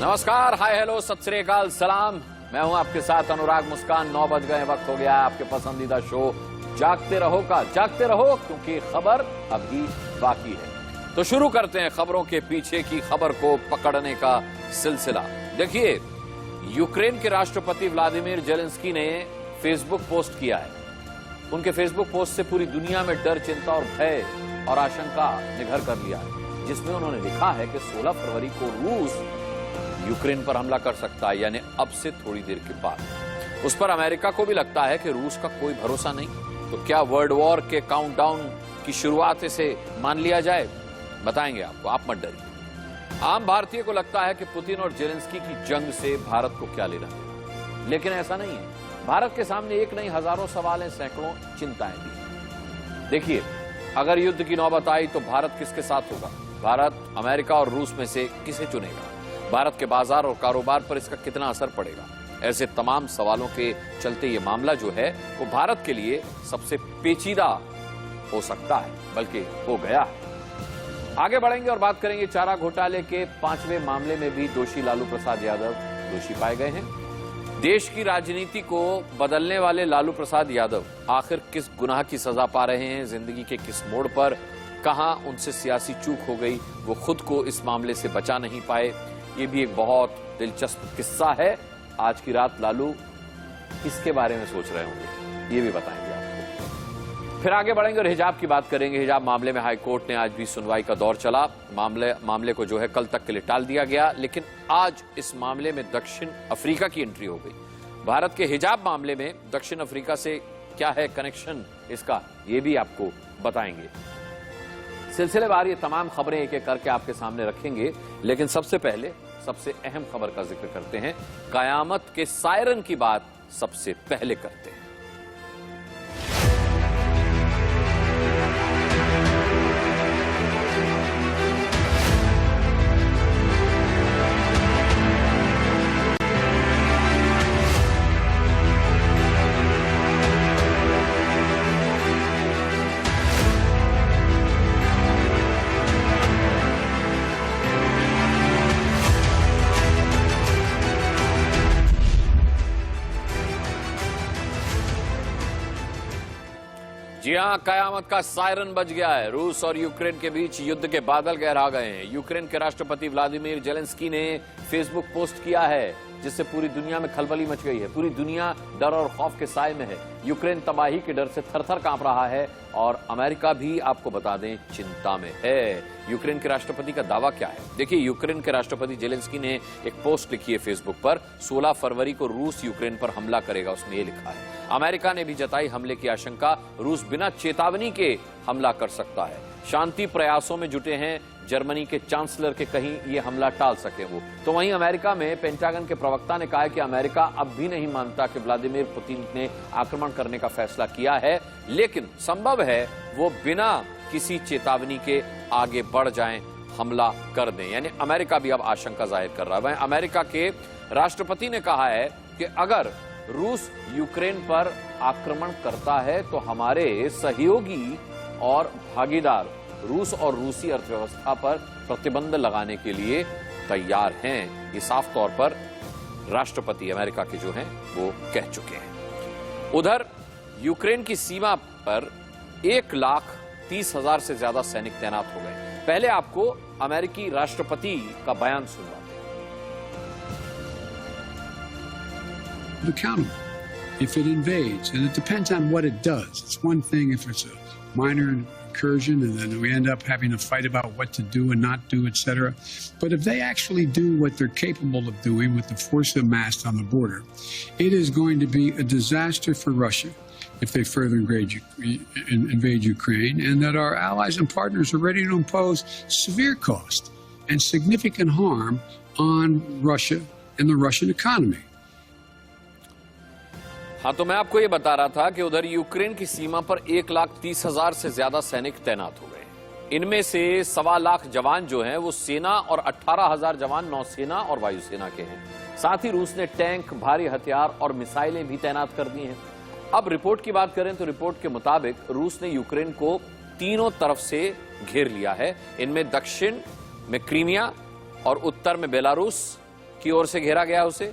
नमस्कार, हाय, हेलो, सत श्री अकाल, सलाम। मैं हूं आपके साथ अनुराग मुस्कान। 9 बज गए, वक्त हो गया आपके पसंदीदा शो जागते रहो का। जागते रहो क्योंकि खबर अभी बाकी है। तो शुरू करते हैं खबरों के पीछे की खबर को पकड़ने का सिलसिला। देखिए, यूक्रेन के राष्ट्रपति व्लादिमीर जेलेंस्की ने फेसबुक पोस्ट किया है। उनके फेसबुक पोस्ट से पूरी दुनिया में डर, चिंता और भय और आशंका ने घर कर लिया है, जिसमें उन्होंने लिखा है कि 16 फरवरी को रूस यूक्रेन पर हमला कर सकता है, यानी अब से थोड़ी देर के बाद। उस पर अमेरिका को भी लगता है कि रूस का कोई भरोसा नहीं। तो क्या वर्ल्ड वॉर के काउंटडाउन की शुरुआत इसे मान लिया जाए? बताएंगे आपको, आप मत डरिए। आम भारतीय को लगता है कि पुतिन और जेलेंस्की की जंग से भारत को क्या लेना है, लेकिन ऐसा नहीं है। भारत के सामने एक नहीं हजारों सवाल हैं, सैकड़ों चिंताएं भी। देखिए, अगर युद्ध की नौबत आई तो भारत किसके साथ होगा? भारत अमेरिका और रूस में से किसे चुनेगा? भारत के बाजार और कारोबार पर इसका कितना असर पड़ेगा? ऐसे तमाम सवालों के चलते ये मामला जो है वो भारत के लिए सबसे पेचीदा हो सकता है, बल्कि हो गया है। आगे बढ़ेंगे और बात करेंगे चारा घोटाले के 5वें मामले में भी दोषी लालू प्रसाद यादव दोषी पाए गए हैं। देश की राजनीति को बदलने वाले लालू प्रसाद यादव आखिर किस गुनाह की सजा पा रहे हैं? जिंदगी के किस मोड़ पर, कहां उनसे सियासी चूक हो गई, वो खुद को इस मामले से बचा नहीं पाए? ये भी एक बहुत दिलचस्प किस्सा है। आज की रात लालू किसके बारे में सोच रहे होंगे, ये भी बताएंगे आपको। फिर आगे बढ़ेंगे और हिजाब की बात करेंगे। हिजाब मामले में हाई कोर्ट ने आज भी सुनवाई का दौर चला। मामले को जो है कल तक के लिए टाल दिया गया, लेकिन आज इस मामले में दक्षिण अफ्रीका की एंट्री हो गई। भारत के हिजाब मामले में दक्षिण अफ्रीका से क्या है कनेक्शन इसका, ये भी आपको बताएंगे। सिलसिलेवार ये तमाम खबरें एक एक करके आपके सामने रखेंगे, लेकिन सबसे पहले सबसे अहम खबर का जिक्र करते हैं। कयामत के सायरन की बात सबसे पहले करते हैं। जी हां, कयामत का सायरन बज गया है। रूस और यूक्रेन के बीच युद्ध के बादल गहरा गए हैं। यूक्रेन के राष्ट्रपति व्लादिमीर जेलेंस्की ने फेसबुक पोस्ट किया है, जिससे पूरी दुनिया में खलबली मच गई है। पूरी दुनिया डर और खौफ के साए में है। यूक्रेन तबाही के डर से थरथर कांप रहा है और अमेरिका भी, आपको बता दें, चिंता में है। यूक्रेन के राष्ट्रपति का दावा क्या है? देखिए, यूक्रेन के राष्ट्रपति जेलेंस्की ने एक पोस्ट लिखी है फेसबुक पर। 16 फरवरी को रूस यूक्रेन पर हमला करेगा, उसमें यह लिखा है। अमेरिका ने भी जताई हमले की आशंका। रूस बिना चेतावनी के हमला कर सकता है। शांति प्रयासों में जुटे हैं जर्मनी के चांसलर के कहीं ये हमला टाल सके वो। तो वहीं अमेरिका में पेंटागन के प्रवक्ता ने कहा है कि अमेरिका अब भी नहीं मानता कि व्लादिमीर पुतिन ने आक्रमण करने का फैसला किया है, लेकिन संभव है वो बिना किसी चेतावनी के आगे बढ़ जाएं, हमला कर दें। यानी अमेरिका भी अब आशंका जाहिर कर रहा है। वहीं अमेरिका के राष्ट्रपति ने कहा है कि अगर रूस यूक्रेन पर आक्रमण करता है तो हमारे सहयोगी और भागीदार रूस और रूसी अर्थव्यवस्था पर प्रतिबंध लगाने के लिए तैयार हैं। ये साफ तौर पर राष्ट्रपति अमेरिका के जो हैं वो कह चुके हैं। उधर यूक्रेन की सीमा पर 1,30,000 से ज्यादा सैनिक तैनात हो गए। पहले आपको अमेरिकी राष्ट्रपति का बयान सुनवाते हैं। Accountable if it invades, and it depends on what it does. It's one thing if it's a minor incursion and then we end up having a fight about what to do and not do, etc. But if they actually do what they're capable of doing with the force amassed on the border, it is going to be a disaster for Russia if they further invade Ukraine, and that our allies and partners are ready to impose severe cost and significant harm on Russia and the Russian economy. हाँ, तो मैं आपको ये बता रहा था कि उधर यूक्रेन की सीमा पर 1,30,000 से ज्यादा सैनिक तैनात हो गए। इनमें से 1.25 लाख जवान जो हैं वो सेना और 18,000 जवान नौसेना और वायुसेना के हैं। साथ ही रूस ने टैंक, भारी हथियार और मिसाइलें भी तैनात कर दी हैं। अब रिपोर्ट की बात करें तो रिपोर्ट के मुताबिक रूस ने यूक्रेन को तीनों तरफ से घेर लिया है। इनमें दक्षिण में क्रीमिया और उत्तर में बेलारूस की ओर से घेरा गया उसे।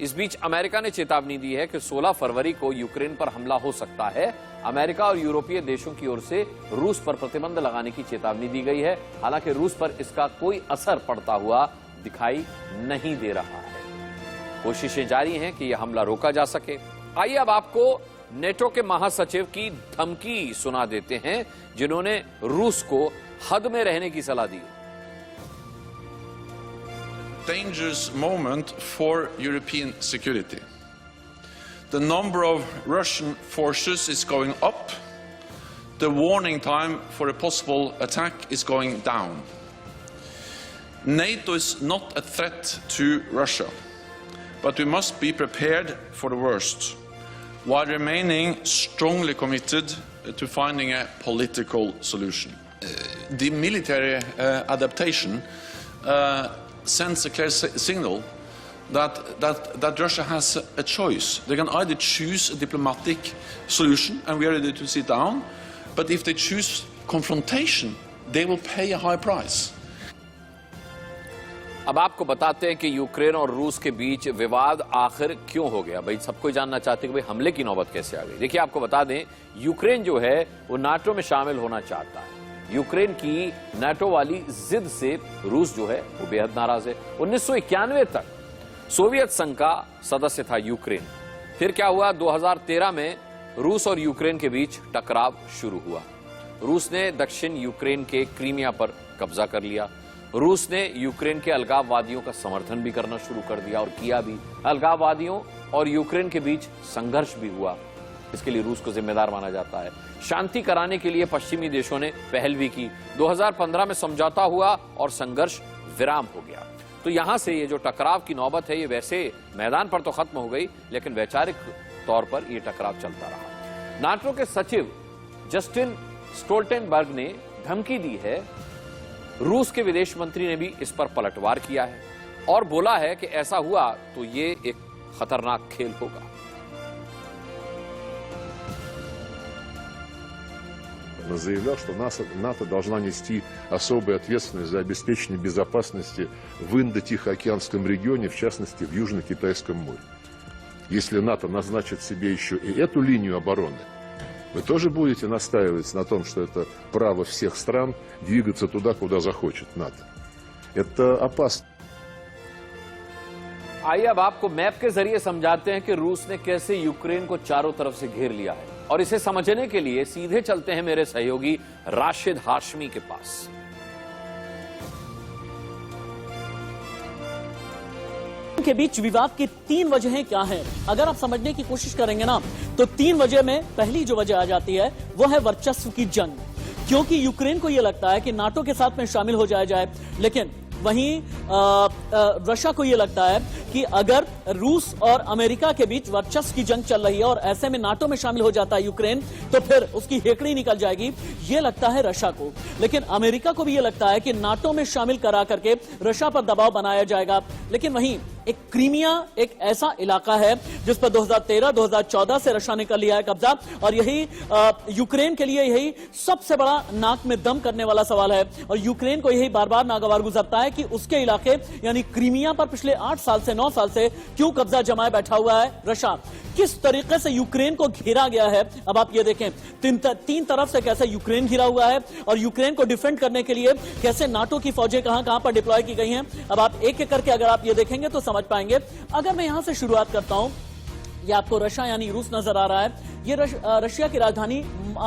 इस बीच अमेरिका ने चेतावनी दी है कि 16 फरवरी को यूक्रेन पर हमला हो सकता है। अमेरिका और यूरोपीय देशों की ओर से रूस पर प्रतिबंध लगाने की चेतावनी दी गई है। हालांकि रूस पर इसका कोई असर पड़ता हुआ दिखाई नहीं दे रहा है। कोशिशें जारी हैं कि यह हमला रोका जा सके। आइए अब आपको नेटो के महासचिव की धमकी सुना देते हैं, जिन्होंने रूस को हद में रहने की सलाह दी। Dangerous moment for European security. The number of Russian forces is going up. The warning time for a possible attack is going down. NATO is not a threat to Russia, but we must be prepared for the worst, while remaining strongly committed to finding a political solution. The military adaptation sends a clear signal that Russia has a choice. They can either choose a diplomatic solution, and we are ready to sit down, but if they choose confrontation, they will pay a high price. अब आपको बताते हैं कि Ukraine और रूस के बीच विवाद आखिर क्यों हो गया। भाई सबको जानना चाहते हैं कि भाई हमले की नौबत कैसे आ गई। देखिए आपको बता दें, यूक्रेन जो है वो नाटो में शामिल होना चाहता है। यूक्रेन की नाटो वाली जिद से रूस जो है वो बेहद नाराज है। 1991 तक सोवियत संघ का सदस्य था यूक्रेन। फिर क्या हुआ, 2013 में रूस और यूक्रेन के बीच टकराव शुरू हुआ। रूस ने दक्षिण यूक्रेन के क्रीमिया पर कब्जा कर लिया। रूस ने यूक्रेन के अलगाववादियों का समर्थन भी करना शुरू कर दिया और किया भी। अलगाववादियों और यूक्रेन के बीच संघर्ष भी हुआ। इसके लिए रूस को जिम्मेदार माना जाता है। शांति कराने के लिए पश्चिमी देशों ने पहल भी की। 2015 में समझौता हुआ और संघर्ष विराम हो गया। तो यहां से ये जो टकराव की नौबत है, ये वैसे मैदान पर तो खत्म हो गई, लेकिन वैचारिक तौर पर ये टकराव चलता रहा। नाटो के सचिव जस्टिन स्टोल्टेनबर्ग ने धमकी दी है। रूस के विदेश मंत्री ने भी इस पर पलटवार किया है और बोला है कि ऐसा हुआ तो ये एक खतरनाक खेल होगा। Заявлял, что НАТО должна нести особую ответственность за обеспечение безопасности в Индо-Тихоокеанском регионе, в частности в Южно-Китайском море. Если НАТО назначит себе еще и эту линию обороны, вы тоже будете настаивать на том, что это право всех стран двигаться туда, куда захочет НАТО. Это опасно. आइए अब आपको मैप के जरिए समझाते हैं कि रूस ने कैसे यूक्रेन को चारों तरफ से घेर लिया है। और इसे समझने के लिए सीधे चलते हैं मेरे सहयोगी राशिद हाशमी के पास। के बीच विवाद की 3 वजहें क्या हैं? अगर आप समझने की कोशिश करेंगे ना, तो 3 वजह में पहली जो वजह आ जाती है वो है वर्चस्व की जंग। क्योंकि यूक्रेन को यह लगता है कि नाटो के साथ में शामिल हो जाया जाए, लेकिन वहीं रशिया को यह लगता है कि अगर रूस और अमेरिका के बीच वर्चस्व की जंग चल रही है और ऐसे में नाटो में शामिल हो जाता है यूक्रेन, तो फिर उसकी हेकड़ी निकल जाएगी। यह लगता है रशिया को। लेकिन अमेरिका को भी यह लगता है कि नाटो में शामिल करा करके रशिया पर दबाव बनाया जाएगा। लेकिन वहीं एक क्रीमिया एक ऐसा इलाका है जिस पर 2013-2014 से रशिया ने कर लिया है कब्जा, और यही यूक्रेन के लिए यही सबसे बड़ा नाक में दम करने वाला सवाल है। और यूक्रेन को यही बार बार नागवार गुजरता है कि उसके इलाके यानी क्रीमिया पर पिछले 8 साल से 9 साल से क्यों कब्जा जमाए बैठा हुआ है रशिया। किस तरीके से यूक्रेन को घेरा गया है, अब आप ये देखें। तीन तरफ से कैसे यूक्रेन घिरा हुआ है और यूक्रेन को डिफेंड करने के लिए कैसे नाटो की फौजें कहां पर डिप्लॉय की गई हैं। अब आप एक एक करके अगर आप ये देखेंगे तो समझ पाएंगे। अगर मैं यहां से शुरुआत करता हूं, ये आपको रशिया यानी रूस नजर आ रहा है। ये रशिया की राजधानी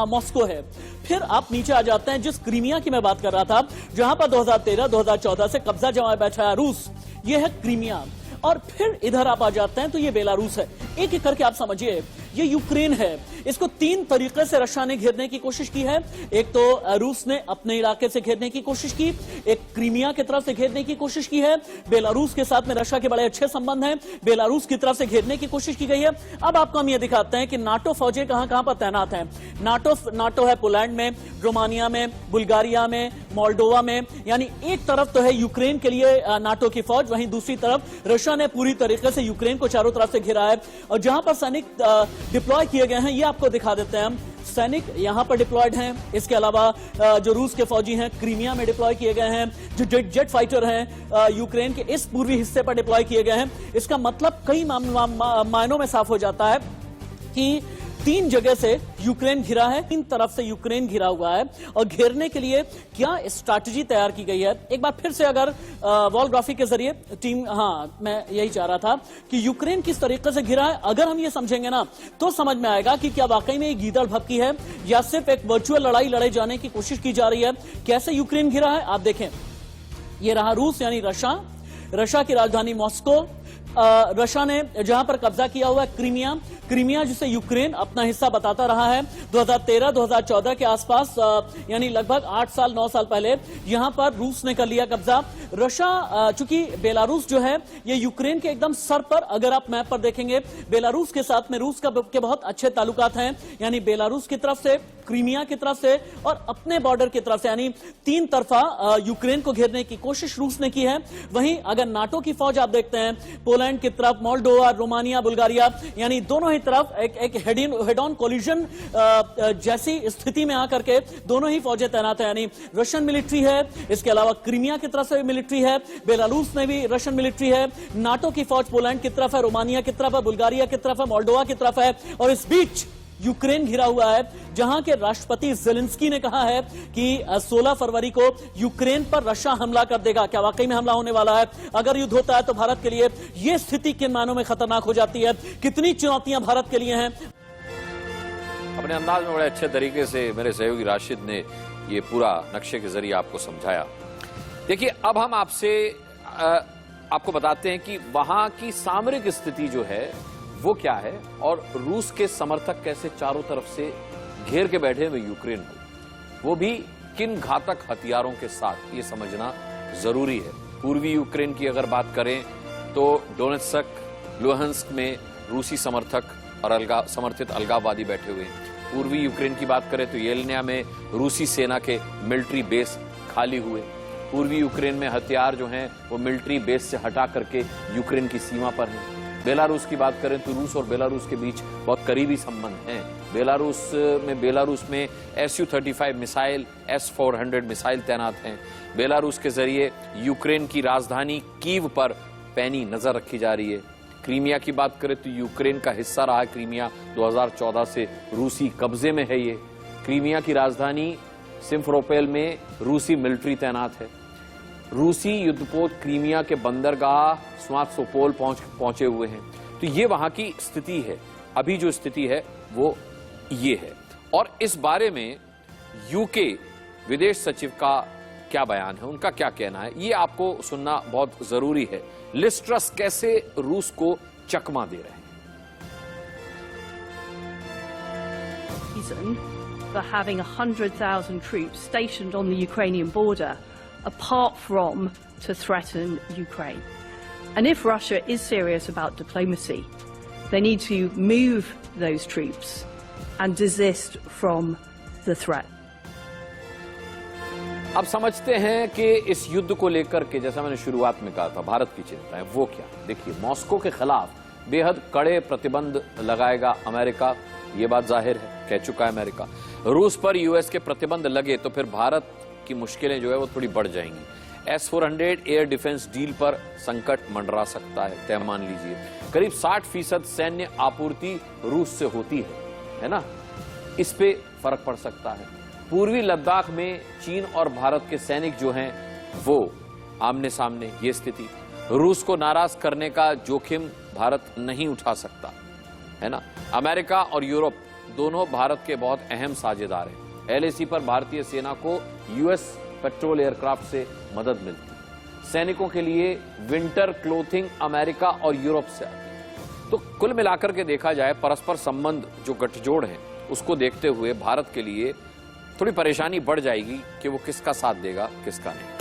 मॉस्को है। फिर आप नीचे आ जाते हैं जिस क्रीमिया की मैं बात कर रहा था, जहां पर 2013-2014 से कब्जा जमाए बैठा है रूस, ये है क्रीमिया। और फिर इधर आप आ जाते हैं तो ये बेलारूस है। एक एक करके आप समझिए, ये यूक्रेन है। इसको 3 तरीके से रशिया ने घेरने की कोशिश की है। एक तो रूस ने अपने इलाके से घेरने की कोशिश की, एक क्रीमिया की तरफ से घेरने की कोशिश की है। बेलारूस के साथ में रशिया के बड़े अच्छे संबंध हैं, बेलारूस की तरफ से घेरने की कोशिश की गई है। अब आपको हम ये दिखाते हैं कि नाटो फौजें कहां पर तैनात हैं। नाटो है पोलैंड में, रोमानिया में, बुल्गारिया में, मोल्डोवा में। यानी एक तरफ तो है यूक्रेन के लिए नाटो की फौज, वहीं दूसरी तरफ रशिया ने पूरी तरीके से यूक्रेन को चारों तरफ से घेरा है। और जहां पर सैनिक डिप्लॉय किए गए हैं ये आपको दिखा देते हैं हम। सैनिक यहां पर डिप्लॉयड हैं, इसके अलावा जो रूस के फौजी हैं क्रीमिया में डिप्लॉय किए गए हैं, जो जेट फाइटर हैं यूक्रेन के इस पूर्वी हिस्से पर डिप्लॉय किए गए हैं। इसका मतलब कई मायनों में साफ हो जाता है कि 3 जगह से यूक्रेन घिरा है, 3 तरफ से यूक्रेन घिरा हुआ है और घेरने के लिए क्या स्ट्रैटेजी तैयार की गई है। एक बार फिर से अगर वॉल ग्राफिक के जरिए टीम, मैं यही चाह रहा था कि यूक्रेन किस तरीके से घिरा है, अगर हम ये समझेंगे ना तो समझ में आएगा कि क्या वाकई में ये गीदड़ भभकी है या सिर्फ एक वर्चुअल लड़ाई लड़े जाने की कोशिश की जा रही है। कैसे यूक्रेन घिरा है आप देखें, ये रहा रूस यानी रशिया की राजधानी मॉस्को। रशिया ने जहां पर कब्जा किया हुआ है क्रीमिया जिसे यूक्रेन अपना हिस्सा बताता रहा है 2013-2014 के आसपास, यानी लगभग 8 साल 9 साल पहले यहां पर रूस ने कर लिया कब्जा। रशिया, चूंकि बेलारूस जो है ये यूक्रेन के एकदम सर पर, अगर आप मैप पर देखेंगे बेलारूस के साथ में रूस के बहुत अच्छे ताल्लुकात हैं, यानी बेलारूस की तरफ से, क्रीमिया की तरफ से और अपने बॉर्डर की तरफ से, यानी 3 तरफा यूक्रेन को घेरने की कोशिश रूस ने की है। वहीं अगर नाटो की फौज आप देखते हैं पोलैंड की तरफ, मोल्डोवा, रोमानिया, बुल्गारिया, यानी दोनों ही तरफ एक हेड ऑन कोलिजन जैसी स्थिति में आकर के दोनों ही फौजें तैनात है, यानी रशियन मिलिट्री है, इसके अलावा क्रीमिया की तरफ से भी मिलिट्री है, बेलारूस में भी रशियन मिलिट्री है, नाटो की फौज पोलैंड की तरफ है, रोमानिया की तरफ है, बुल्गारिया की तरफ है, मोल्डोवा की तरफ है और इस बीच यूक्रेन घिरा हुआ है, जहां के राष्ट्रपति ज़ेलेंस्की ने कहा है कि 16 फरवरी को यूक्रेन पर रशिया हमला कर देगा। क्या वाकई में हमला होने वाला है? अगर युद्ध होता है तो भारत के लिए यह स्थिति किन मायनों में खतरनाक हो जाती है, कितनी चुनौतियां भारत के लिए हैं। अपने अंदाज में बड़े अच्छे तरीके से मेरे सहयोगी राशिद ने ये पूरा नक्शे के जरिए आपको समझाया। देखिए, अब हम आपको बताते हैं कि वहां की सामरिक स्थिति जो है वो क्या है और रूस के समर्थक कैसे चारों तरफ से घेर के बैठे हुए यूक्रेन को, वो भी किन घातक हथियारों के साथ, ये समझना जरूरी है। पूर्वी यूक्रेन की अगर बात करें तो डोनेत्स्क, लुहांस्क में रूसी समर्थक और समर्थित अलगाववादी बैठे हुए हैं। पूर्वी यूक्रेन की बात करें तो येलनिया में रूसी सेना के मिलिट्री बेस खाली हुए। पूर्वी यूक्रेन में हथियार जो हैं वो मिलिट्री बेस से हटा करके यूक्रेन की सीमा पर हैं। बेलारूस की बात करें तो रूस और बेलारूस के बीच बहुत करीबी संबंध हैं। बेलारूस में Su-35 मिसाइल, S-400 मिसाइल तैनात हैं। बेलारूस के जरिए यूक्रेन की राजधानी कीव पर पैनी नजर रखी जा रही है। क्रीमिया की बात करें तो यूक्रेन का हिस्सा रहा है क्रीमिया, 2014 से रूसी कब्जे में है ये। क्रीमिया की राजधानी सिम्फरोपोल में रूसी मिलिट्री तैनात है। रूसी युद्धपोत क्रीमिया के बंदरगाह सेवास्तोपोल पहुंचे हुए हैं। तो ये वहां की स्थिति है, अभी जो स्थिति है वो ये है। और इस बारे में यूके विदेश सचिव का क्या बयान है, उनका क्या कहना है, ये आपको सुनना बहुत जरूरी है। लिज ट्रस कैसे रूस को चकमा दे रहे हैं। For having 100,000 troops stationed on the Ukrainian border, apart from to threaten Ukraine. And if Russia is serious about diplomacy, they need to move those troops and desist from the threat. अब समझते हैं कि इस युद्ध को लेकर के, जैसा मैंने शुरुआत में कहा था, भारत की चिंता है वो क्या। देखिए, मॉस्को के खिलाफ बेहद कड़े प्रतिबंध लगाएगा अमेरिका, ये बात जाहिर है, कह चुका है अमेरिका। रूस पर यूएस के प्रतिबंध लगे तो फिर भारत की मुश्किलें जो है वो थोड़ी बढ़ जाएंगी। S-400 एयर डिफेंस डील पर संकट मंडरा सकता है, तय मान लीजिए। करीब 60% सैन्य आपूर्ति रूस से होती है ना, इस पे फर्क पड़ सकता है। पूर्वी लद्दाख में चीन और भारत के सैनिक जो हैं वो आमने सामने, ये स्थिति। रूस को नाराज करने का जोखिम भारत नहीं उठा सकता, है ना। अमेरिका और यूरोप दोनों भारत के बहुत अहम साझेदार हैं। LAC पर भारतीय सेना को US पेट्रोल एयरक्राफ्ट से मदद मिलती है। सैनिकों के लिए विंटर क्लोथिंग अमेरिका और यूरोप से आती है। तो कुल मिलाकर के देखा जाए, परस्पर संबंध जो गठजोड़ है उसको देखते हुए भारत के लिए थोड़ी परेशानी बढ़ जाएगी कि वो किसका साथ देगा, किसका नहीं।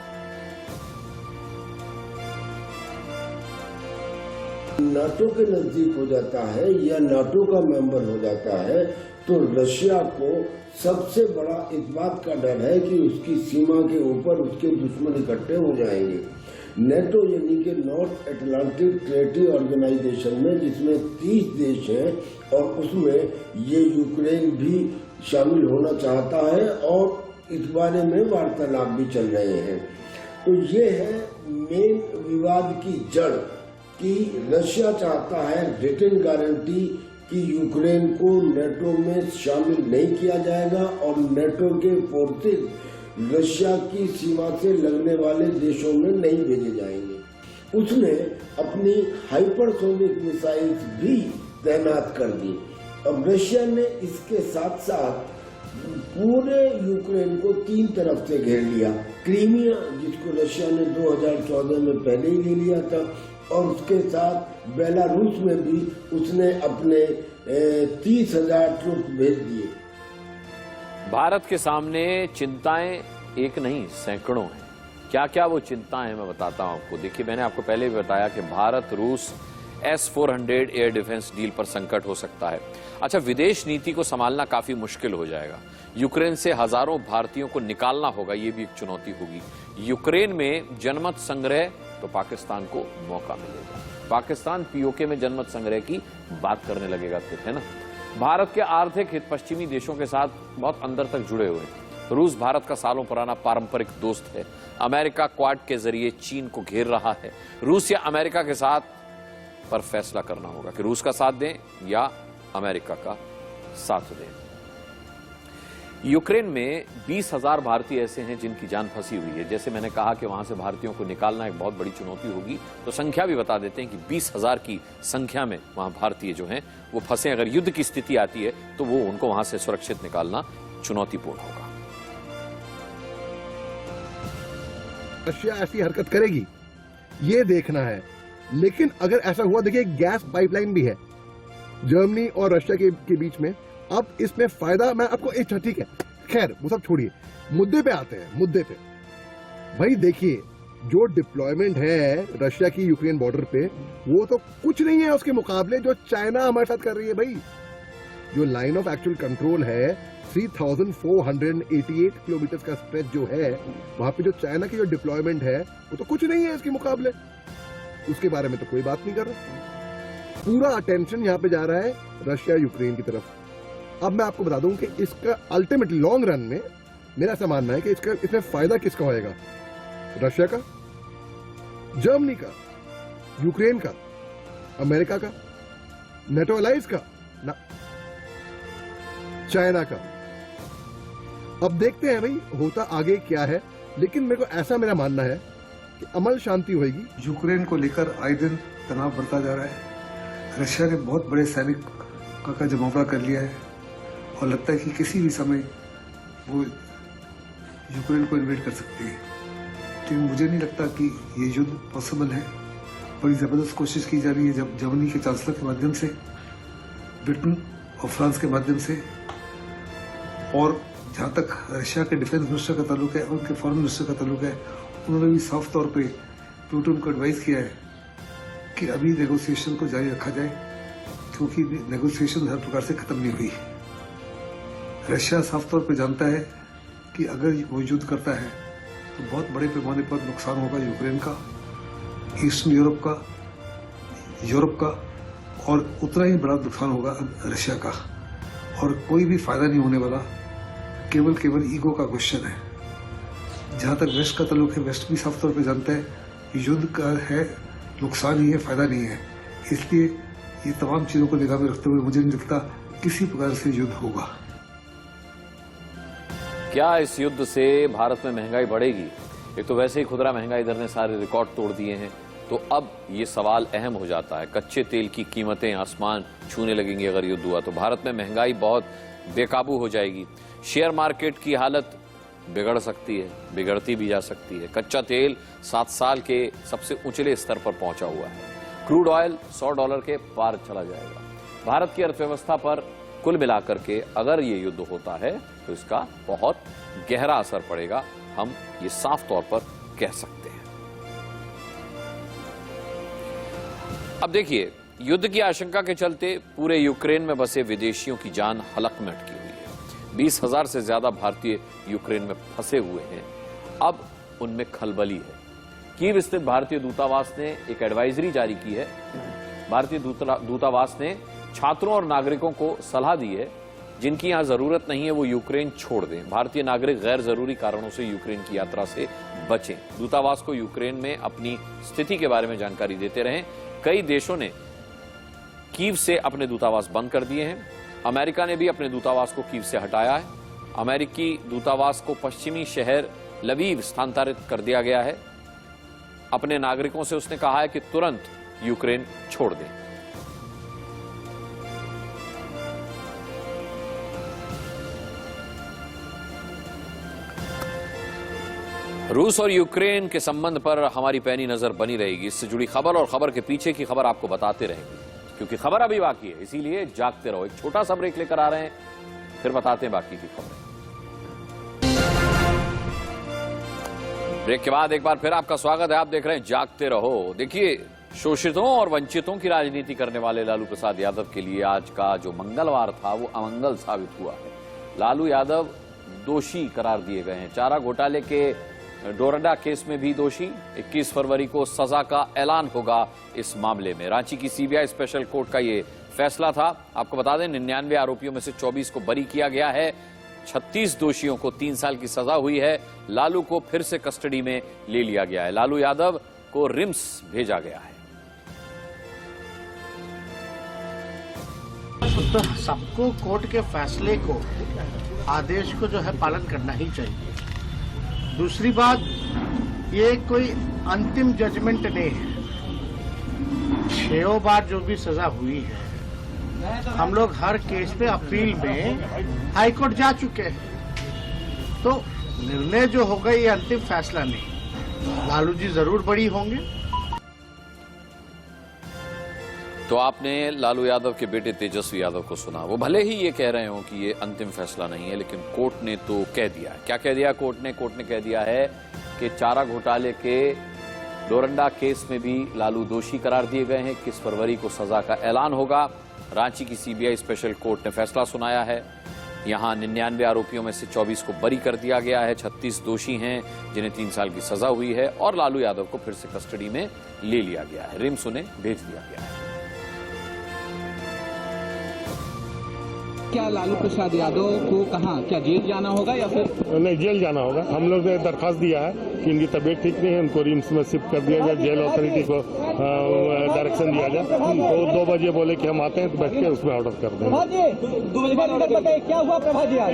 नाटो के नजदीक हो जाता है या नाटो का मेंबर हो जाता है तो रशिया को सबसे बड़ा इस बात का डर है कि उसकी सीमा के ऊपर उसके दुश्मन इकट्ठे हो जाएंगे। नेटो यानी कि नॉर्थ अटलांटिक ट्रेटी ऑर्गेनाइजेशन में, जिसमें 30 देश हैं और उसमें ये यूक्रेन भी शामिल होना चाहता है और इस बारे में वार्तालाप भी चल रहे हैं। तो ये है मेन विवाद की जड़ कि रशिया चाहता है रिटन गारंटी कि यूक्रेन को नेटो में शामिल नहीं किया जाएगा और नेटो के फोर्सेस रशिया की सीमा से लगने वाले देशों में नहीं भेजे जाएंगे। उसने अपनी हाइपरसोनिक मिसाइल्स भी तैनात कर दी। अब रशिया ने इसके साथ साथ पूरे यूक्रेन को 3 तरफ से घेर लिया। क्रीमिया, जिसको रशिया ने 2014 में पहले ही ले लिया था, और उसके साथ बेलारूस में भी उसने अपने 30,000 ट्रुप भेज दिए। भारत के सामने चिंताएं एक नहीं सैकड़ों हैं। क्या क्या वो चिंताएं हैं मैं बताता हूं आपको। देखिए, मैंने आपको पहले भी बताया कि भारत रूस S-400 एयर डिफेंस डील पर संकट हो सकता है। अच्छा, विदेश नीति को संभालना काफी मुश्किल हो जाएगा। यूक्रेन से हजारों भारतीयों को निकालना होगा, ये भी एक चुनौती होगी। यूक्रेन में जनमत संग्रह, तो पाकिस्तान को मौका मिलेगा। पाकिस्तान पीओके में जनमत संग्रह की बात करने लगेगा फिर, है ना। भारत के आर्थिक हित पश्चिमी देशों के साथ बहुत अंदर तक जुड़े हुए हैं। रूस भारत का सालों पुराना पारंपरिक दोस्त है। अमेरिका क्वाड के जरिए चीन को घेर रहा है। रूस या अमेरिका के साथ पर फैसला करना होगा कि रूस का साथ दें या अमेरिका का साथ दें। यूक्रेन में 20,000 भारतीय ऐसे हैं जिनकी जान फंसी हुई है। जैसे मैंने कहा कि वहां से भारतीयों को निकालना एक बहुत बड़ी चुनौती होगी, तो संख्या भी बता देते हैं कि 20,000 की संख्या में वहां भारतीय जो हैं वो फंसे। अगर युद्ध की स्थिति आती है तो वो उनको वहां से सुरक्षित निकालना चुनौतीपूर्ण होगा। रशिया ऐसी हरकत करेगी ये देखना है, लेकिन अगर ऐसा हुआ, देखिए गैस पाइपलाइन भी है जर्मनी और रशिया के बीच में। अब इसमें फायदा मैं आपको एक, ठीक है, खैर वो सब छोड़िए, मुद्दे पे आते हैं। मुद्दे पे भाई देखिए, जो डिप्लॉयमेंट है रशिया की यूक्रेन बॉर्डर पे, वो तो कुछ नहीं है उसके मुकाबले जो चाइना हमारे साथ कर रही है। भाई जो लाइन ऑफ एक्चुअल कंट्रोल है 3,488 किलोमीटर का स्ट्रेच जो है, वहां पे जो चाइना की जो डिप्लॉयमेंट है वो तो कुछ नहीं है इसके मुकाबले। उसके बारे में तो कोई बात नहीं कर रहा। पूरा अटेंशन यहाँ पे जा रहा है रशिया यूक्रेन की तरफ। अब मैं आपको बता दूं कि इसका अल्टीमेट लॉन्ग रन में मेरा ऐसा मानना है कि इसमें फायदा किसका होएगा? रशिया का, जर्मनी का, यूक्रेन का, अमेरिका का, नेटो अलाइंस का, ना चाइना का। अब देखते हैं भाई होता आगे क्या है, लेकिन मेरे को ऐसा मेरा मानना है कि अमल शांति होगी। यूक्रेन को लेकर आए दिन तनाव बढ़ता जा रहा है। रशिया ने बहुत बड़े सैनिक का जमावड़ा कर लिया है और लगता है कि किसी भी समय वो यूक्रेन को इन्वेड कर सकती है। लेकिन मुझे नहीं लगता कि ये युद्ध पॉसिबल है। बड़ी ज़बरदस्त कोशिश की जा रही है जब जर्मनी के चांसलर के माध्यम से, ब्रिटेन और फ्रांस के माध्यम से, और जहाँ तक रशिया के डिफेंस मिनिस्टर का ताल्लुक है, उनके फॉरेन मिनिस्टर का ताल्लुक है, उन्होंने भी साफ तौर पे पुतिन को एडवाइस किया है कि अभी नेगोशिएशन को जारी रखा जाए, क्योंकि नेगोशिएशन हर प्रकार से खत्म नहीं हुई। रशिया साफ तौर पे जानता है कि अगर वो युद्ध करता है तो बहुत बड़े पैमाने पर नुकसान होगा यूक्रेन का, ईस्टर्न यूरोप का, और उतना ही बड़ा नुकसान होगा रशिया का, और कोई भी फायदा नहीं होने वाला। केवल ईगो का क्वेश्चन है। जहाँ तक वेस्ट का ताल्लुक है, वेस्ट भी साफ तौर पे जानता है युद्ध का है नुकसान ही है, फायदा नहीं है। इसलिए ये तमाम चीजों को निगाह में रखते हुए मुझे नहीं लगता किसी प्रकार से युद्ध होगा। क्या इस युद्ध से भारत में महंगाई बढ़ेगी? एक तो वैसे ही खुदरा महंगाई दर ने सारे रिकॉर्ड तोड़ दिए हैं, तो अब ये सवाल अहम हो जाता है। कच्चे तेल की कीमतें आसमान छूने लगेंगी अगर युद्ध हुआ तो। भारत में महंगाई बहुत बेकाबू हो जाएगी। शेयर मार्केट की हालत बिगड़ सकती है, बिगड़ती भी जा सकती है। कच्चा तेल 7 साल के सबसे ऊंचले स्तर पर पहुंचा हुआ है। क्रूड ऑयल $100 के पार चला जाएगा। भारत की अर्थव्यवस्था पर कुल मिलाकर के अगर ये युद्ध होता है तो इसका बहुत गहरा असर पड़ेगा, हम ये साफ तौर पर कह सकते हैं। अब देखिए, युद्ध की आशंका के चलते पूरे यूक्रेन में बसे विदेशियों की जान हलक में अटकी हुई है। 20,000 से ज्यादा भारतीय यूक्रेन में फंसे हुए हैं। अब उनमें खलबली है कीव स्थित भारतीय दूतावास ने एक एडवाइजरी जारी की है। भारतीय दूतावास ने छात्रों और नागरिकों को सलाह दी है जिनकी यहां जरूरत नहीं है वो यूक्रेन छोड़ दें। भारतीय नागरिक गैर जरूरी कारणों से यूक्रेन की यात्रा से बचें। दूतावास को यूक्रेन में अपनी स्थिति के बारे में जानकारी देते रहें। कई देशों ने कीव से अपने दूतावास बंद कर दिए हैं। अमेरिका ने भी अपने दूतावास को कीव से हटाया है। अमेरिकी दूतावास को पश्चिमी शहर लवीव स्थानांतरित कर दिया गया है। अपने नागरिकों से उसने कहा है कि तुरंत यूक्रेन छोड़ दें। रूस और यूक्रेन के संबंध पर हमारी पैनी नजर बनी रहेगी। इससे जुड़ी खबर और खबर के पीछे की खबर आपको बताते रहेंगे, क्योंकि खबर अभी बाकी है, इसीलिए जागते रहो। एक छोटा सा ब्रेक लेकर आ रहे हैं, फिर बताते हैं बाकी की खबरें। ब्रेक के बाद एक बार फिर आपका स्वागत है। आप देख रहे हैं जागते रहो। देखिए, शोषितों और वंचितों की राजनीति करने वाले लालू प्रसाद यादव के लिए आज का जो मंगलवार था वो अमंगल साबित हुआ है। लालू यादव दोषी करार दिए गए हैं। चारा घोटाले के डोरंडा केस में भी दोषी। 21 फरवरी को सजा का ऐलान होगा इस मामले में। रांची की सीबीआई स्पेशल कोर्ट का ये फैसला था। आपको बता दें 99 आरोपियों में से 24 को बरी किया गया है। 36 दोषियों को 3 साल की सजा हुई है। लालू को फिर से कस्टडी में ले लिया गया है। लालू यादव को रिम्स भेजा गया है। तो सबको कोर्ट के फैसले को, आदेश को जो है पालन करना ही चाहिए। दूसरी बात, ये कोई अंतिम जजमेंट नहीं है। 6 बार जो भी सजा हुई है, हम लोग हर केस पे अपील में हाईकोर्ट जा चुके हैं। तो निर्णय जो होगा ये अंतिम फैसला नहीं। लालू जी जरूर बड़ी होंगे। तो आपने लालू यादव के बेटे तेजस्वी यादव को सुना। वो भले ही ये कह रहे हो कि ये अंतिम फैसला नहीं है, लेकिन कोर्ट ने तो कह दिया है। क्या कह दिया कोर्ट ने? कोर्ट ने कह दिया है कि चारा घोटाले के डोरंडा केस में भी लालू दोषी करार दिए गए हैं। 21 फरवरी को सजा का ऐलान होगा। रांची की सीबीआई स्पेशल कोर्ट ने फैसला सुनाया है। यहां 99 आरोपियों में से 24 को बरी कर दिया गया है। 36 दोषी हैं जिन्हें 3 साल की सजा हुई है और लालू यादव को फिर से कस्टडी में ले लिया गया है। रिम्स उन्हें भेज दिया गया है। क्या लालू प्रसाद यादव को कहाँ, क्या जेल जाना होगा या फिर नहीं? जेल जाना होगा। हम लोग ने दरखास्त दिया है कि इनकी तबीयत ठीक नहीं है, उनको रिम्स में शिफ्ट कर दिया जाए। जेल अथॉरिटी को डायरेक्शन दिया जाए। तो 2 बजे बोले कि हम आते हैं, तो बैठ के उसमें ऑर्डर कर देंगे। 2 बजे बाद क्या हुआ प्रभा जी? आज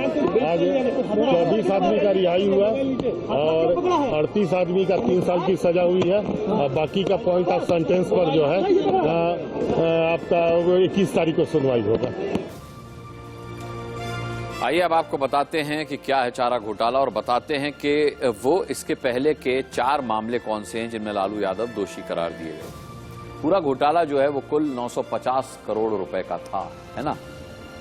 24 आदमी का रिहाई हुआ और 38 आदमी का 3 साल की सजा हुई है। और बाकी का पॉइंट ऑफ सेंटेंस पर जो है आपका 21 तारीख को सुनवाई होगा। आइए अब आपको बताते हैं कि क्या है चारा घोटाला और बताते हैं कि वो इसके पहले के 4 मामले कौन से हैं जिनमें लालू यादव दोषी करार दिए गए। पूरा घोटाला जो है वो कुल 950 करोड़ रुपए का था, है ना।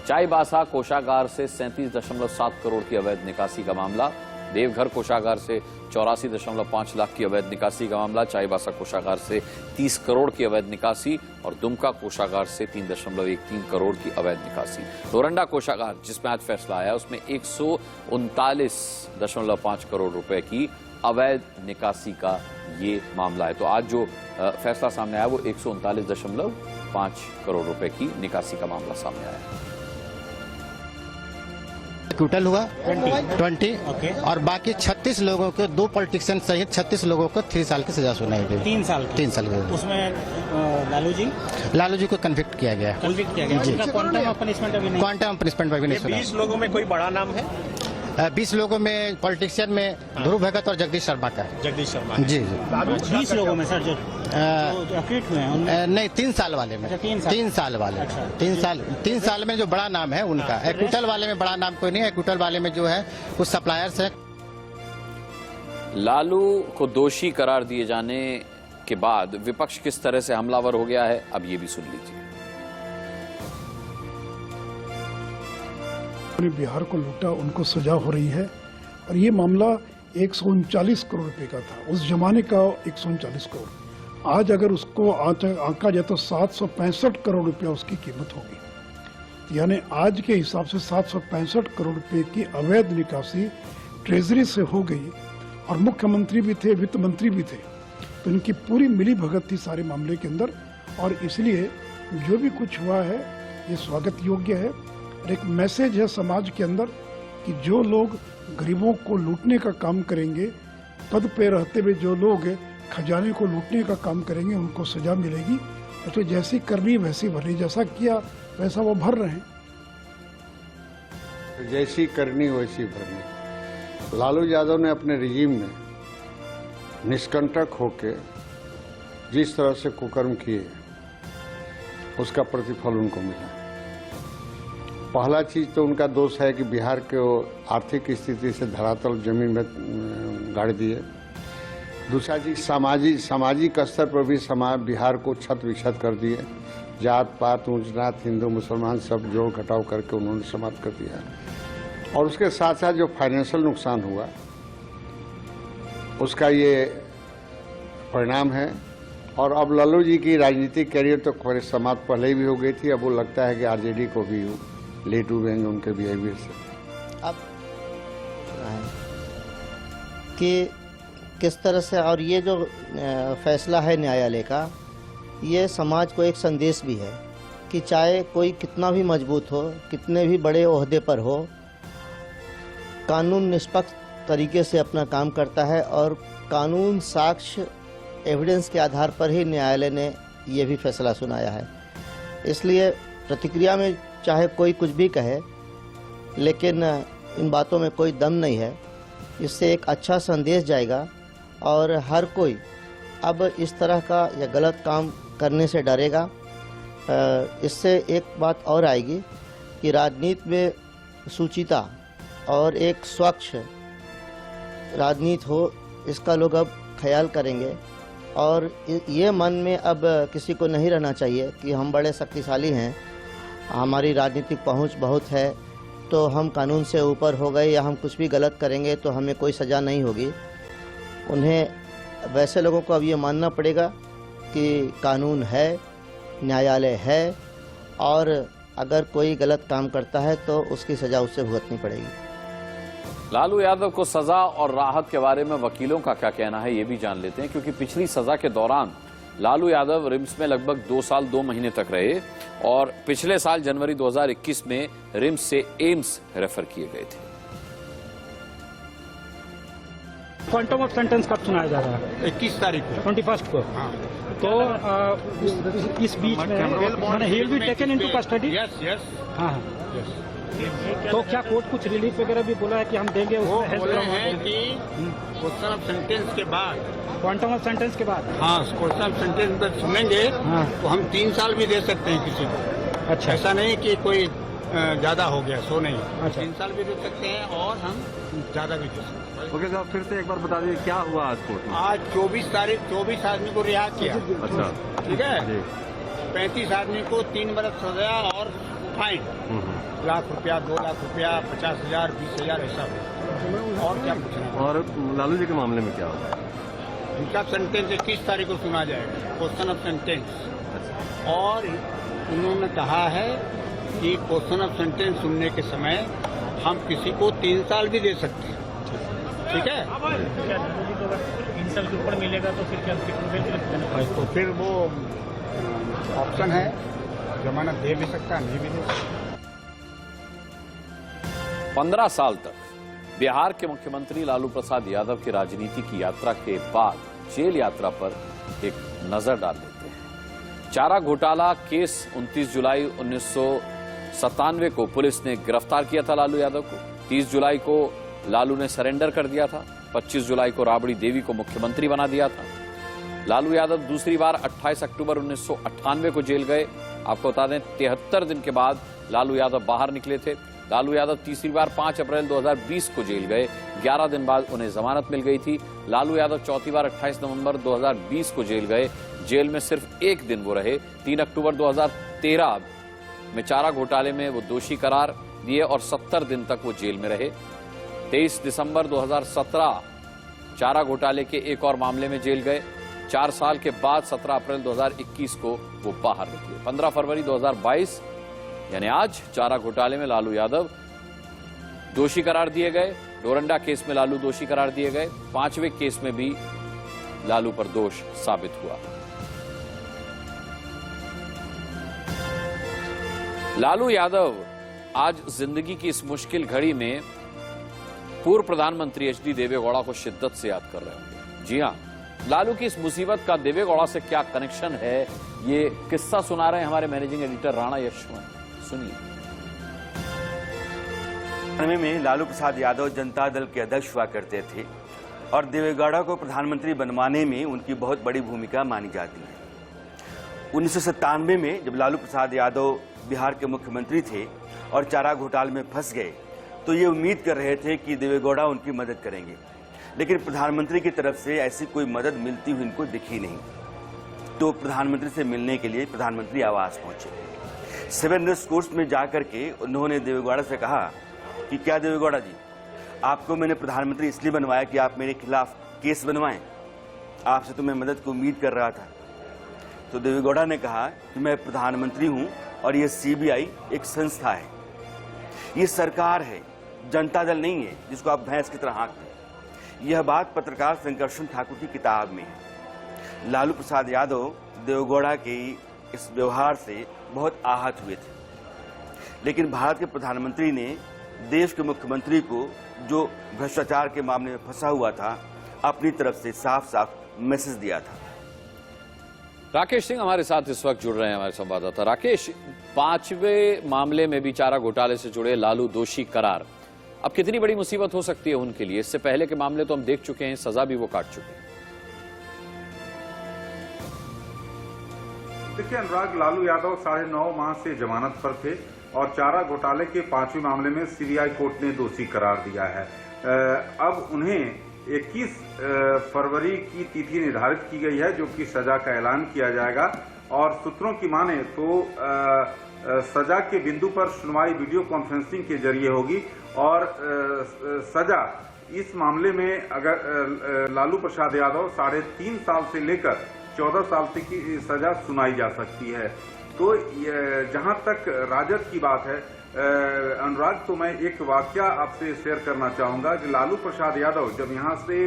चाईबासा कोषागार से 37.7 करोड़ की अवैध निकासी का मामला, देवघर कोषागार से 84.5 लाख की अवैध निकासी का मामला, चाईबासा कोषागार से 30 करोड़ की अवैध निकासी और दुमका कोषागार से 3.13 करोड़ की अवैध निकासी। डोरंडा कोषागार जिसमें आज फैसला आया उसमें 139.5 करोड़ रुपए की अवैध निकासी का ये मामला है। तो आज जो फैसला सामने आया वो 139.5 करोड़ रुपए की निकासी का मामला सामने आया। टोटल हुआ 20 और बाकी 36 लोगों को, 2 पॉलिटिशियन सहित 36 लोगों को 3 साल की सजा सुनाई गई। 3 साल की उसमें लालू जी को कन्विक्ट किया गया जी। क्वांटम ऑफ पनिशमेंट अभी नहीं, क्वांटम ऑफ पनिशमेंट अभी नहीं सुना। 20 लोगों में कोई बड़ा नाम है? 20 लोगों में पॉलिटिशियन में ध्रुव भगत और जगदीश शर्मा का। जगदीश शर्मा जी। 20 लोगों में सर जो एक्विट हुए हैं नहीं, 3 साल वाले में। 3 साल वाले। 3 साल में जो बड़ा नाम है उनका। एक्विटल वाले में बड़ा नाम कोई नहीं। एक्विटल वाले में जो है कुछ सप्लायर्स है। लालू को दोषी करार दिए जाने के बाद विपक्ष किस तरह से हमलावर हो गया है, अब ये भी सुन लीजिए। बिहार को लूटा, उनको सजा हो रही है और ये मामला 139 करोड़ रुपए का था उस जमाने का। 139 करोड़ आज अगर उसको आंका जाए तो 765 करोड़ रुपया उसकी कीमत होगी। यानी आज के हिसाब से 765 करोड़ रुपए की अवैध निकासी ट्रेजरी से हो गई और मुख्यमंत्री भी थे, वित्त मंत्री भी थे। तो तो इनकी पूरी मिली भगत थी सारे मामले के अंदर, और इसलिए जो भी कुछ हुआ है ये स्वागत योग्य है। और एक मैसेज है समाज के अंदर कि जो लोग गरीबों को लूटने का काम करेंगे, पद पे रहते हुए जो लोग खजाने को लूटने का काम करेंगे, उनको सजा मिलेगी। तो जैसी करनी वैसी भरनी, जैसा किया वैसा वो भर रहे हैं। जैसी करनी वैसी भरनी। लालू यादव ने अपने रिजीम में निष्कंटक होके जिस तरह से कुकर्म किए, उसका प्रतिफल उनको मिला। पहला चीज तो उनका दोष है कि बिहार के आर्थिक स्थिति से धरातल जमीन में गाड़ दिए। दूसरा चीज सामाजिक स्तर पर भी बिहार को छत विछत कर दिए। जात पात ऊंच नात हिंदू मुसलमान सब जोड़ घटाव करके उन्होंने समाप्त कर दिया। और उसके साथ साथ जो फाइनेंशियल नुकसान हुआ उसका ये परिणाम है। और अब लालू जी की राजनीतिक कैरियर तो समाप्त पहले भी हो गई थी, अब वो लगता है कि आरजेडी को भी ले डूबेंगे उनके बिहेवियर से। अब कि किस तरह से, और ये जो फैसला है न्यायालय का, ये समाज को एक संदेश भी है कि चाहे कोई कितना भी मजबूत हो, कितने भी बड़े ओहदे पर हो, कानून निष्पक्ष तरीके से अपना काम करता है और कानून साक्ष्य एविडेंस के आधार पर ही न्यायालय ने ये भी फैसला सुनाया है। इसलिए प्रतिक्रिया में चाहे कोई कुछ भी कहे, लेकिन इन बातों में कोई दम नहीं है। इससे एक अच्छा संदेश जाएगा और हर कोई अब इस तरह का या गलत काम करने से डरेगा। इससे एक बात और आएगी कि राजनीति में शुचिता और एक स्वच्छ राजनीति हो, इसका लोग अब ख्याल करेंगे। और ये मन में अब किसी को नहीं रहना चाहिए कि हम बड़े शक्तिशाली हैं, हमारी राजनीतिक पहुंच बहुत है, तो हम कानून से ऊपर हो गए या हम कुछ भी गलत करेंगे तो हमें कोई सज़ा नहीं होगी। उन्हें, वैसे लोगों को अब ये मानना पड़ेगा कि कानून है, न्यायालय है, और अगर कोई गलत काम करता है तो उसकी सज़ा उससे भुगतनी पड़ेगी। लालू यादव को सजा और राहत के बारे में वकीलों का क्या कहना है, ये भी जान लेते हैं, क्योंकि पिछली सजा के दौरान लालू यादव रिम्स में लगभग 2 साल 2 महीने तक रहे और पिछले साल जनवरी 2021 में रिम्स से एम्स रेफर किए गए थे। क्वांटम ऑफ सेंटेंस कब सुनाया जा रहा है? 21 तारीख को, 21 को। हाँ। तो इस बीच में he will be taken into custody. Yes yes. हाँ हाँ। तो क्या कोर्ट कुछ रिलीफ वगैरह भी बोला है कि हम देंगे? वो बोले हैं कि क्वेश्चन ऑफ सेंटेंस के बाद, क्वांटम ऑफ सेंटेंस के बाद, हाँ, क्वेश्चन ऑफ सेंटेंस पर सुनेंगे। हाँ। तो हम 3 साल भी दे सकते हैं किसी को। अच्छा। ऐसा नहीं कि कोई ज्यादा हो गया, सो नहीं। अच्छा। 3 साल भी दे सकते हैं और हम ज्यादा भी दे सकते हैं। ओके साहब, फिर से एक बार बता दीजिए क्या हुआ आज कोर्ट में? आज 24 तारीख 24 आदमी को रिहा किया। अच्छा, ठीक है। 35 आदमी को 3 बरस सजा और फाइन, ₹1,00,000, ₹2,00,000, 50,000, 20,000 ऐसा हो। और क्या पूछना? और लालू जी के मामले में क्या होगा? उनका सेंटेंस 21 तारीख को सुना जाएगा, क्वेश्चन ऑफ सेंटेंस। और उन्होंने कहा है कि क्वेश्चन ऑफ सेंटेंस सुनने के समय हम किसी को 3 साल भी दे सकते हैं। ठीक है। 3 साल के ऊपर मिलेगा तो फिर क्या? तो फिर वो ऑप्शन है, जमानत दे भी सकता है, नहीं भी दे सकता। 15 साल तक बिहार के मुख्यमंत्री लालू प्रसाद यादव की राजनीति की यात्रा के बाद जेल यात्रा पर एक नजर डाल लेते हैं। चारा घोटाला केस 29 जुलाई 1997 को पुलिस ने गिरफ्तार किया था लालू यादव को। 30 जुलाई को लालू ने सरेंडर कर दिया था। 25 जुलाई को राबड़ी देवी को मुख्यमंत्री बना दिया था। लालू यादव दूसरी बार 28 अक्टूबर 1998 को जेल गए। आपको बता दें 73 दिन के बाद लालू यादव बाहर निकले थे। लालू यादव तीसरी बार 5 अप्रैल 2020 को जेल गए। 11 दिन बाद उन्हें जमानत मिल गई थी। लालू यादव चौथी बार 28 नवंबर 2020 को जेल गए। जेल में सिर्फ 1 दिन वो रहे। 3 अक्टूबर 2013 में चारा घोटाले में वो दोषी करार दिए और 70 दिन तक वो जेल में रहे। 23 दिसंबर 2017 चारा घोटाले के एक और मामले में जेल गए। 4 साल के बाद 17 अप्रैल 2021 को वो बाहर निकले। 15 फरवरी 2022 यानी आज चारा घोटाले में लालू यादव दोषी करार दिए गए। डोरंडा केस में लालू दोषी करार दिए गए। 5वें केस में भी लालू पर दोष साबित हुआ। लालू यादव आज जिंदगी की इस मुश्किल घड़ी में पूर्व प्रधानमंत्री एचडी देवेगौड़ा को शिद्दत से याद कर रहे होंगे। जी हां, लालू की इस मुसीबत का देवेगौड़ा से क्या कनेक्शन है, ये किस्सा सुना रहे हैं हमारे मैनेजिंग एडिटर राणा यशवंत। सुनिए। 1999 में लालू प्रसाद यादव जनता दल के अध्यक्ष हुआ करते थे और देवेगौड़ा को प्रधानमंत्री बनवाने में उनकी बहुत बड़ी भूमिका मानी जाती है। 1997 में जब लालू प्रसाद यादव बिहार के मुख्यमंत्री थे और चारा घोटाले में फंस गए तो ये उम्मीद कर रहे थे कि देवेगौड़ा उनकी मदद करेंगे, लेकिन प्रधानमंत्री की तरफ से ऐसी कोई मदद मिलती हुई इनको दिखी नहीं। तो प्रधानमंत्री से मिलने के लिए प्रधानमंत्री आवास पहुंचे। 7 रेस्कोर्स में जाकर के उन्होंने देवेगौड़ा से कहा कि क्या देवेगौड़ा जी, आपको मैंने प्रधानमंत्री इसलिए बनवाया कि आप मेरे खिलाफ केस बनवाएं, आपसे तो मैं मदद की उम्मीद कर रहा था। तो देवेगौड़ा ने कहा कि मैं प्रधानमंत्री हूं और ये सीबीआई एक संस्था है, ये सरकार है, जनता दल नहीं है जिसको आप भैंस की तरह हाँकते हैं। यह बात पत्रकार संकर्षण ठाकुर की किताब में है। लालू प्रसाद यादव देवेगौड़ा के इस व्यवहार से बहुत आहत हुए थे, लेकिन भारत के प्रधानमंत्री ने देश के मुख्यमंत्री को जो भ्रष्टाचार के मामले में फंसा हुआ था अपनी तरफ से साफ साफ मैसेज दिया था। राकेश सिंह हमारे साथ इस वक्त जुड़ रहे हैं, हमारे संवाददाता। राकेश, 5वें मामले में भी चारा घोटाले से जुड़े लालू दोषी करार, अब कितनी बड़ी मुसीबत हो सकती है उनके लिए? इससे पहले के मामले तो हम देख चुके हैं, सजा भी वो काट चुके हैं। देखिए अनुराग, लालू यादव 9.5 माह से जमानत पर थे और चारा घोटाले के 5वें मामले में सीबीआई कोर्ट ने दोषी करार दिया है। अब उन्हें 21 फरवरी की तिथि निर्धारित की गई है, जो कि सजा का ऐलान किया जाएगा। और सूत्रों की माने तो सजा के बिंदु पर सुनवाई वीडियो कॉन्फ्रेंसिंग के जरिए होगी और सजा इस मामले में अगर लालू प्रसाद यादव 3.5 साल से लेकर 14 साल तक की सजा सुनाई जा सकती है। तो जहां तक राजद की बात है अनुराग, तो मैं एक वाकया आपसे शेयर करना चाहूंगा कि लालू प्रसाद यादव जब यहां से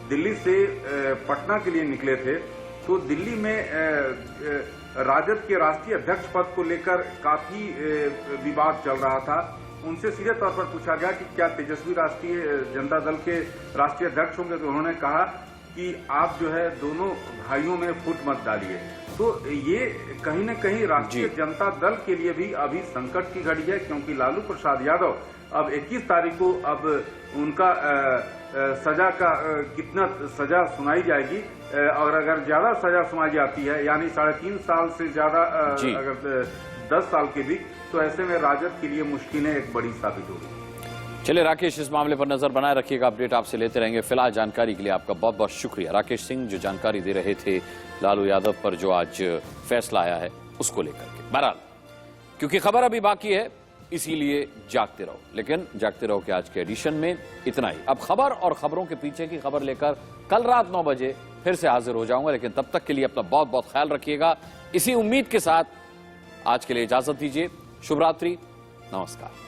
दिल्ली से पटना के लिए निकले थे तो दिल्ली में राजद के राष्ट्रीय अध्यक्ष पद को लेकर काफी विवाद चल रहा था। उनसे सीधे तौर पर पूछा गया कि क्या तेजस्वी राष्ट्रीय जनता दल के राष्ट्रीय अध्यक्ष होंगे, तो उन्होंने कहा कि आप जो है दोनों भाइयों में फुट मत डालिए। तो ये कहीं न कहीं राष्ट्रीय जनता दल के लिए भी अभी संकट की घड़ी है, क्योंकि लालू प्रसाद यादव अब 21 तारीख को अब उनका सजा का कितना सजा सुनाई जाएगी, और अगर ज्यादा सजा सुनाई जाती है यानी 3.5 साल से ज्यादा अगर 10 साल के भी, तो ऐसे में राजद के लिए मुश्किलें एक बड़ी साबित होगी। चलिए राकेश, इस मामले पर नजर बनाए रखिएगा, अपडेट आपसे लेते रहेंगे। फिलहाल जानकारी के लिए आपका बहुत बहुत शुक्रिया राकेश सिंह, जो जानकारी दे रहे थे लालू यादव पर जो आज फैसला आया है उसको लेकर के। बहरहाल क्योंकि खबर अभी बाकी है इसीलिए जागते रहो, लेकिन जागते रहो कि आज के एडिशन में इतना ही। अब खबर और खबरों के पीछे की खबर लेकर कल रात 9 बजे फिर से हाजिर हो जाऊंगा, लेकिन तब तक के लिए अपना बहुत बहुत ख्याल रखिएगा। इसी उम्मीद के साथ आज के लिए इजाजत दीजिए। शुभ रात्रि, नमस्कार।